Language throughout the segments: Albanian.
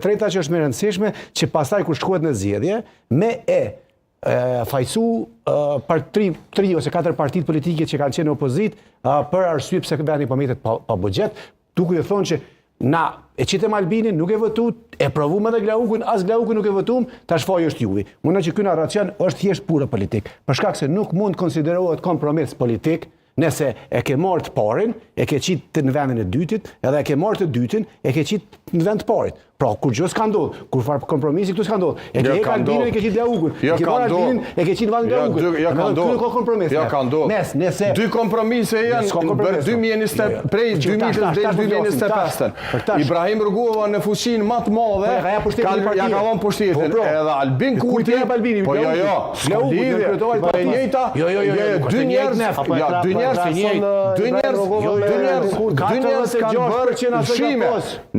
Treta që është më e rëndësishme, që pastaj kur shkohet në zgjedhje, me fajsu për 3 ose 4 partitë politike që kanë qenë në opozitë për arsye pse vendi po mbetet pa buxhet, duke i thonë që na e qitem Albinin, nuk e votu, e provuam edhe Glaukun, as Glauku nuk e votuam, tash faji është juvi. Mundon që ky narracion është thjesht pura politik, për shkak se nuk mund konsiderohet kompromis politik. Nëse e ke marrë të parin, e ke qitë në vendin e dytit, edhe e ke marrë të dytin, e ke qitë në vend të parit. Pra, kur gjë s'ka ndodhë, kur farë kompromisi këtu s'ka ndodhë. E ke hek Albinin, e ke qitë Glaukun. E ke marrë Albinin, e ke qitë vendin Glaukun. Ja ka ndodhë. Ka kompromis. Ja ka ndodhë. Dy kompromise janë prej 2025. Ibrahim Rugova në fuqinë më të madhe, ja ka dhënë pushtetin. Edhe Albin Kurti, po dy njerëz kanë bërë lëshime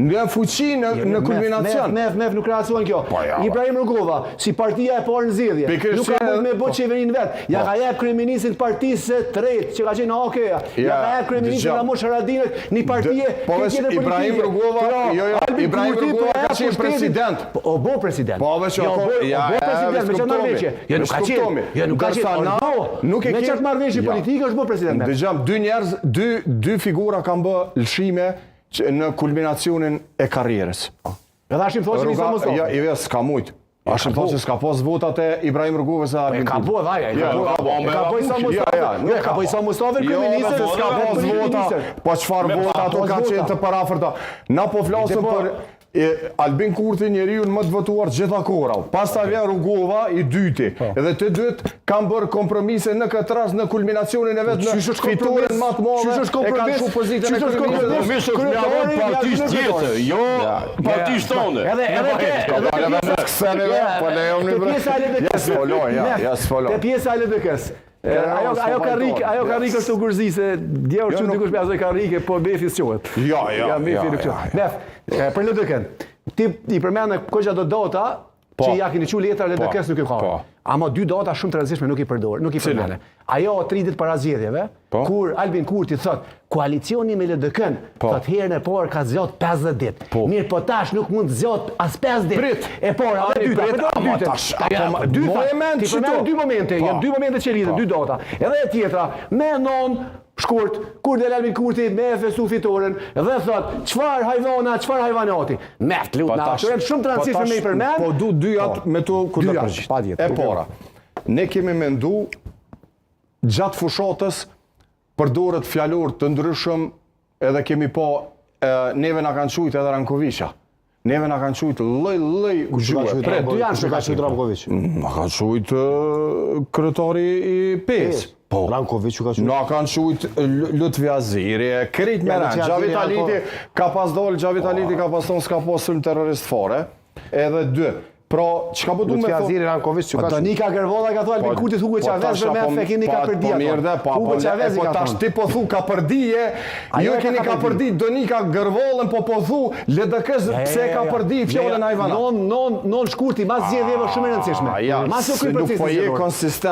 nga fuqinë në kulminacion. Nuk krahasohen kjo. Ibrahim Rugova, si partia e parë në zgjedhje, nuk ka mund me bë qeverinë vet. Ja ka jep kryeministin partisë së tretë që ka qenë AKE-ja. Ja ka jep kryeministin Ramush Haradinat, një partie tjetër politike. Ibrahim Rugova, Ibrahim Rugova ka qenë president. O bo president. Po veç o bo president, me çfarë marrëveshje? Jo nuk ka qenë. Jo nuk ka qenë. Nuk e me çfarë marrëveshje politike është bo president. Dëgjom, dy njerëz, dy figura kanë bë lëshime në kulminacionin e karrierës. Edhe ashtim thonë që nisë Mustafa. Jo, s'ka mujt. Ashtim thonë që s'ka pas votat e Ibrahim Rugove se Albin Kurti. Ka bo, vaja. Ka bo Isa Mustafa. Ka bo Isa Mustafa kryeministër. Jo, s'ka pas vota. Po çfarë vota ato kanë qenë të parafërta. Na po flasim për Albin Kurti, njeriu më të votuar gjitha kohra. Pastaj vjen Rugova i dyti. Edhe të dytë kanë bërë kompromise në këtë rast në kulminacionin e vet në fiturin më të madhe. E kanë shu pozitën e kompromisë është mjaft partisë tjetër, jo partisë tonë. Te pjesa e LDK-s. Ajo karrikë është ugurzise, dje u çu dikush me asoj karrike, po Befi s'quhet. Jo. Bef, për LDK-n. Ti i përmend koqa do data që ja keni çu letra LDK-s nuk e ka. Ama 2 data shumë të rëndësishme nuk i përmend. Ajo 3 ditë para zgjedhjeve, kur Albin Kurti thot koalicioni me LDK-n, thot herën e parë ka zgjat 50 ditë. Mirë, po tash nuk mund zgjat as 5 ditë. E para edhe dyta. Dy momente, janë 2 momente që lidhen, 2 data. Edhe e tjetra, me non shkurt, kur del Albin Kurti me festu fitoren, dhe thot, çfarë hajvana, çfarë hajvanati. Meft lut na, është shumë të rëndësishme me i përmend. Po du dyjat me to ku do përgjigj. E para. Ne kemi mendu gjatë fushatës përdoret fjalor të ndryshëm, edhe kemi pa neve na kanë thujt edhe Rankovića. Neve na kanë thujt lloj gjuhë. 2 janë që ka thujt Ranković. Na kanë thujt kryetari i PES. Po, Ranković ka thujt. Na kanë thujt Lutfi Aziri, krejt me ran. Xhavit Aliti ka pas dol, Xhavit Aliti ka pas thonë s'ka pas sulm terrorist fare. Edhe 2. Pra, çka po duhet me thonë? Aziri Ranković që ka. Danika Gervolla ka thënë Albin Kurti Hugo Chavez me Fekin ka përdi ato. Hugo Chavez ka tash ti po thu ka përdije. Jo keni ka përdi Donika Gervollën po thu LDK-s pse ka përdi fjalën Ajvana. Non shkurti, mas zgjedhjeve shumë e rëndësishme. Mas nuk po je konsistent.